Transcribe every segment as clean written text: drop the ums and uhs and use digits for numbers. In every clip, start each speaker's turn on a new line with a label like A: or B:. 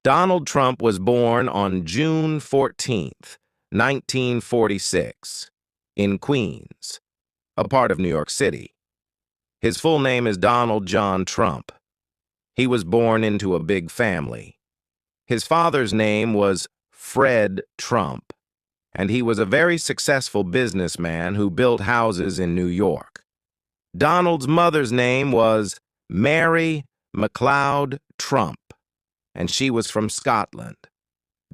A: Donald Trump was born on June 14th, 1946, in Queens, a part of New York City. His full name is Donald John Trump. He was born into a big family. His father's name was Fred Trump, and he was a very successful businessman who built houses in New York. Donald's mother's name was Mary MacLeod Trump, and she was from Scotland.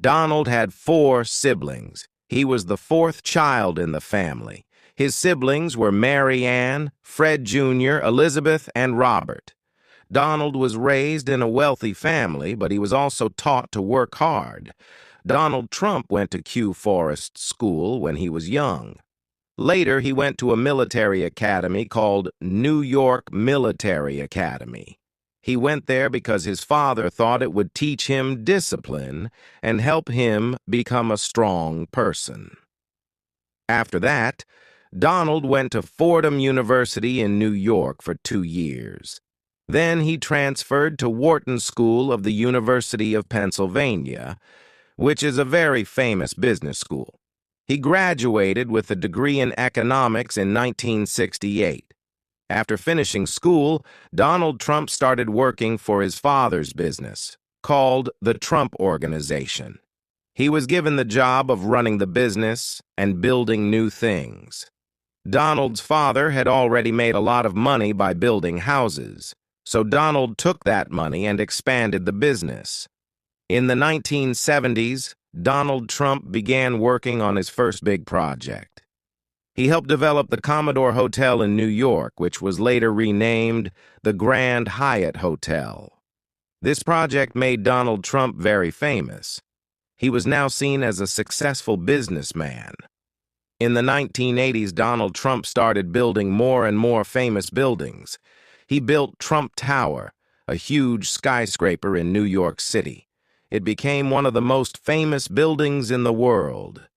A: Donald had 4 siblings. He was the 4th child in the family. His siblings were Mary Ann, Fred Jr., Elizabeth, and Robert. Donald was raised in a wealthy family, but he was also taught to work hard. Donald Trump went to Kew Forest School when he was young. Later, he went to a military academy called New York Military Academy. He went there because his father thought it would teach him discipline and help him become a strong person. After that, Donald went to Fordham University in New York for 2 years. Then he transferred to Wharton School of the University of Pennsylvania, which is a very famous business school. He graduated with a degree in economics in 1968. After finishing school, Donald Trump started working for his father's business, called the Trump Organization. He was given the job of running the business and building new things. Donald's father had already made a lot of money by building houses, so Donald took that money and expanded the business. In the 1970s, Donald Trump began working on his first big project. He helped develop the Commodore Hotel in New York, which was later renamed the Grand Hyatt Hotel. This project made Donald Trump very famous. He was now seen as a successful businessman. In the 1980s, Donald Trump started building more and more famous buildings. He built Trump Tower, a huge skyscraper in New York City. It became one of the most famous buildings in the world.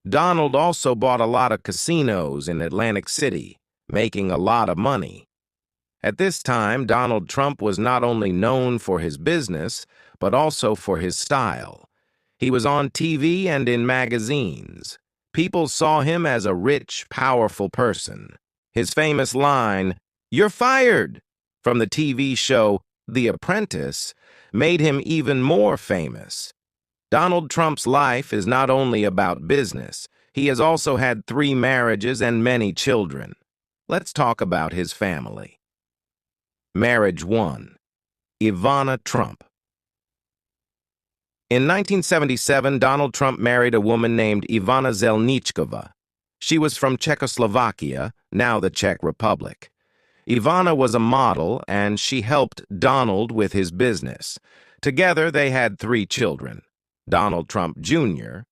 A: Donald also bought a lot of casinos in Atlantic City, making a lot of money. At this time, Donald Trump was not only known for his business, but also for his style. He was on TV and in magazines. People saw him as a rich, powerful person. His famous line, "You're fired," from the TV show The Apprentice, made him even more famous. Donald Trump's life is not only about business. He has also had 3 marriages and many children. Let's talk about his family. Marriage 1. Ivana Trump. In 1977, Donald Trump married a woman named Ivana Zelničková. She was from Czechoslovakia, now the Czech Republic. Ivana was a model, and she helped Donald with his business. Together, they had 3 children. Donald Trump Jr.,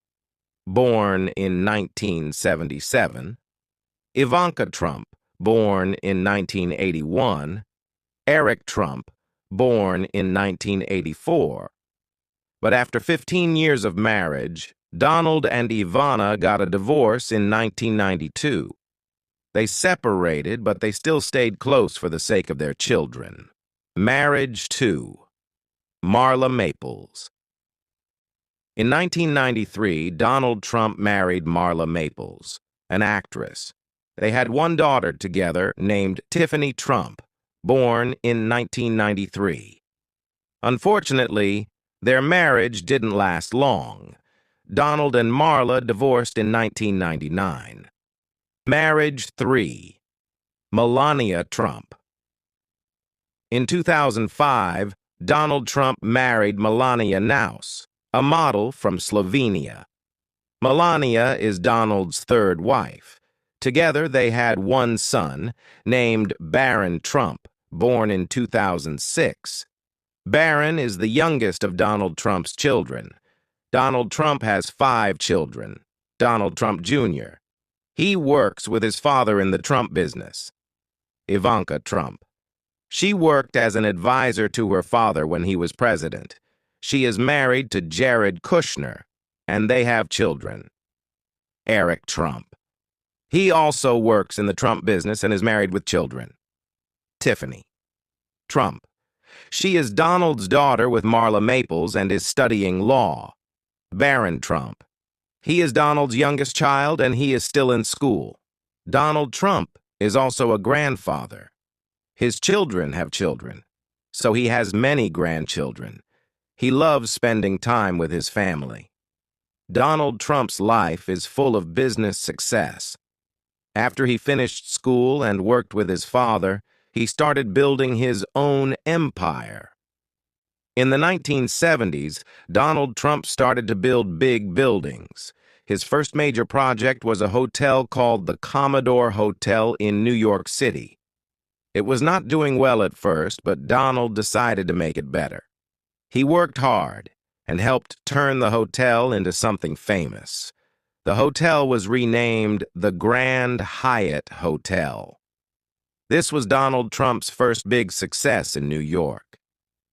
A: born in 1977, Ivanka Trump, born in 1981, Eric Trump, born in 1984. But after 15 years of marriage, Donald and Ivana got a divorce in 1992. They separated, but they still stayed close for the sake of their children. Marriage 2. Marla Maples. In 1993, Donald Trump married Marla Maples, an actress. They had 1 daughter together named Tiffany Trump, born in 1993. Unfortunately, their marriage didn't last long. Donald and Marla divorced in 1999. Marriage 3. Melania Trump. In 2005, Donald Trump married Melania Naus, a model from Slovenia. Melania is Donald's 3rd wife. Together, they had 1 son, named Barron Trump, born in 2006. Barron is the youngest of Donald Trump's children. Donald Trump has 5 children. Donald Trump Jr. He works with his father in the Trump business. Ivanka Trump. She worked as an advisor to her father when he was president. She is married to Jared Kushner, and they have children. Eric Trump. He also works in the Trump business and is married with children. Tiffany Trump. She is Donald's daughter with Marla Maples and is studying law. Barron Trump. He is Donald's youngest child and he is still in school. Donald Trump is also a grandfather. His children have children, so he has many grandchildren. He loves spending time with his family. Donald Trump's life is full of business success. After he finished school and worked with his father, he started building his own empire. In the 1970s, Donald Trump started to build big buildings. His first major project was a hotel called the Commodore Hotel in New York City. It was not doing well at first, but Donald decided to make it better. He worked hard and helped turn the hotel into something famous. The hotel was renamed the Grand Hyatt Hotel. This was Donald Trump's first big success in New York.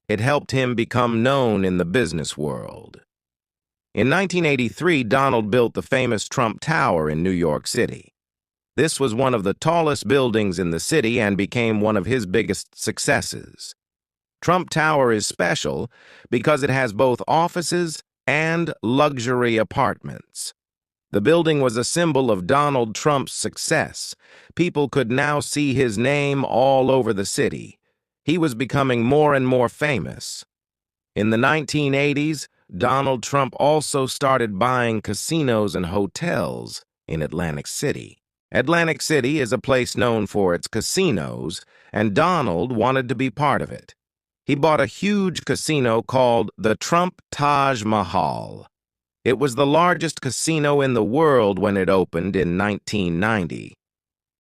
A: It helped him become known in the business world. In 1983, Donald built the famous Trump Tower in New York City. This was one of the tallest buildings in the city and became one of his biggest successes. Trump Tower is special because it has both offices and luxury apartments. The building was a symbol of Donald Trump's success. People could now see his name all over the city. He was becoming more and more famous. In the 1980s, Donald Trump also started buying casinos and hotels in Atlantic City. Atlantic City is a place known for its casinos, and Donald wanted to be part of it. He bought a huge casino called the Trump Taj Mahal. It was the largest casino in the world when it opened in 1990.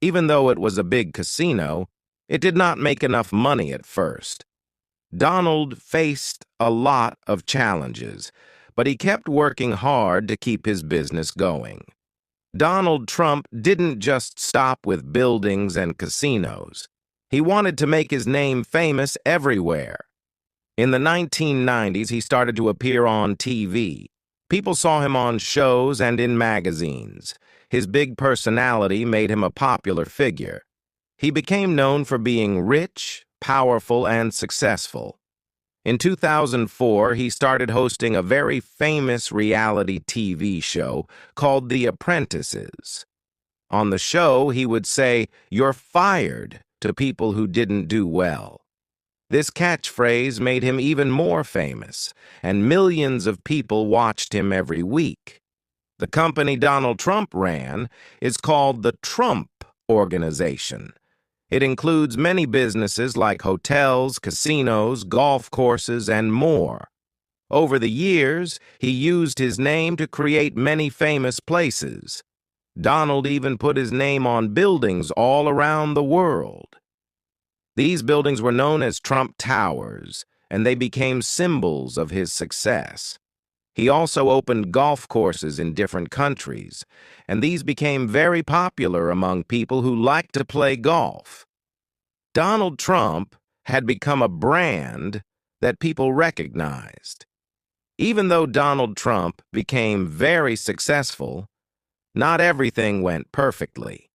A: Even though it was a big casino, it did not make enough money at first. Donald faced a lot of challenges, but he kept working hard to keep his business going. Donald Trump didn't just stop with buildings and casinos. He wanted to make his name famous everywhere. In the 1990s, he started to appear on TV. People saw him on shows and in magazines. His big personality made him a popular figure. He became known for being rich, powerful, and successful. In 2004, he started hosting a very famous reality TV show called The Apprentices. On the show, he would say, "You're fired," to people who didn't do well. This catchphrase made him even more famous, and millions of people watched him every week. The company Donald Trump ran is called the Trump Organization. It includes many businesses like hotels, casinos, golf courses, and more. Over the years, he used his name to create many famous places. Donald even put his name on buildings all around the world. These buildings were known as Trump Towers, and they became symbols of his success. He also opened golf courses in different countries, and these became very popular among people who liked to play golf. Donald Trump had become a brand that people recognized. Even though Donald Trump became very successful, not everything went perfectly.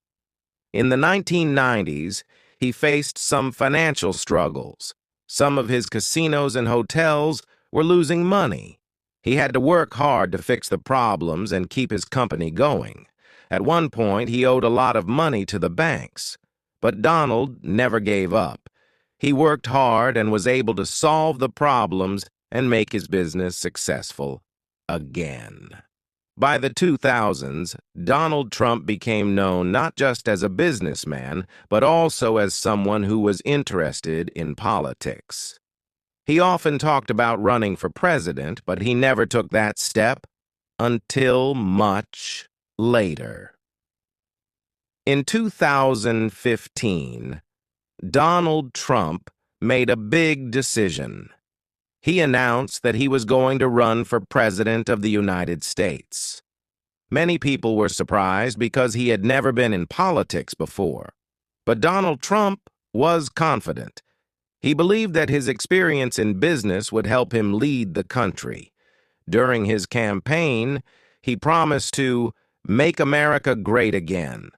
A: In the 1990s, he faced some financial struggles. Some of his casinos and hotels were losing money. He had to work hard to fix the problems and keep his company going. At one point, he owed a lot of money to the banks. But Donald never gave up. He worked hard and was able to solve the problems and make his business successful again. By the 2000s, Donald Trump became known not just as a businessman, but also as someone who was interested in politics. He often talked about running for president, but he never took that step until much later. In 2015, Donald Trump made a big decision. He announced that he was going to run for President of the United States. Many people were surprised because he had never been in politics before. But Donald Trump was confident. He believed that his experience in business would help him lead the country. During his campaign, he promised to make America great again.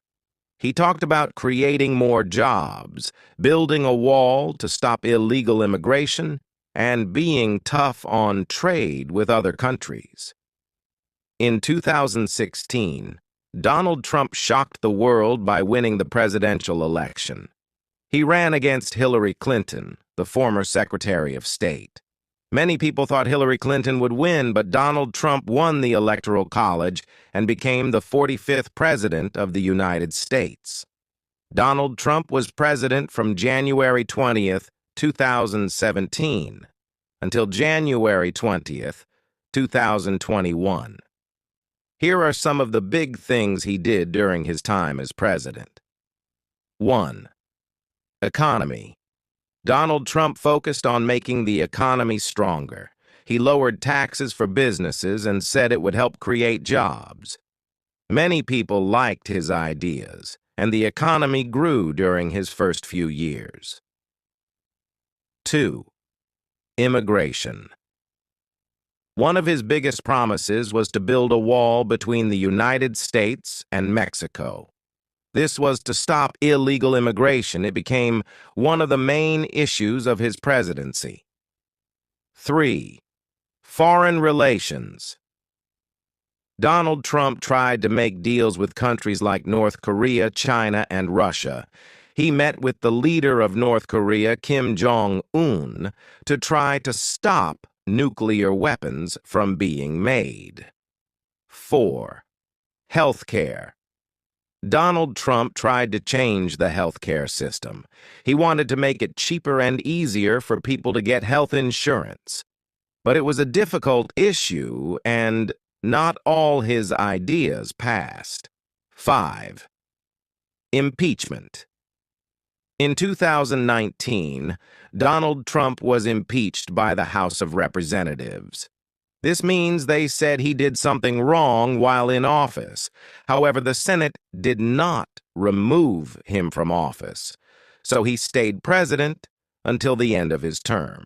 A: He talked about creating more jobs, building a wall to stop illegal immigration, and being tough on trade with other countries. In 2016, Donald Trump shocked the world by winning the presidential election. He ran against Hillary Clinton, the former Secretary of State. Many people thought Hillary Clinton would win, but Donald Trump won the Electoral College and became the 45th President of the United States. Donald Trump was president from January 20th, 2017, until January 20th, 2021. Here are some of the big things he did during his time as president. 1. Economy. Donald Trump focused on making the economy stronger. He lowered taxes for businesses and said it would help create jobs. Many people liked his ideas, and the economy grew during his first few years. 2. Immigration. One of his biggest promises was to build a wall between the United States and Mexico. This was to stop illegal immigration. It became one of the main issues of his presidency. 3. Foreign relations. Donald Trump tried to make deals with countries like North Korea, China, and Russia. He met with the leader of North Korea, Kim Jong-un, to try to stop nuclear weapons from being made. 4. Healthcare. Donald Trump tried to change the healthcare system. He wanted to make it cheaper and easier for people to get health insurance. But it was a difficult issue, and not all his ideas passed. 5. Impeachment. In 2019, Donald Trump was impeached by the House of Representatives. This means they said he did something wrong while in office. However, the Senate did not remove him from office, so he stayed president until the end of his term.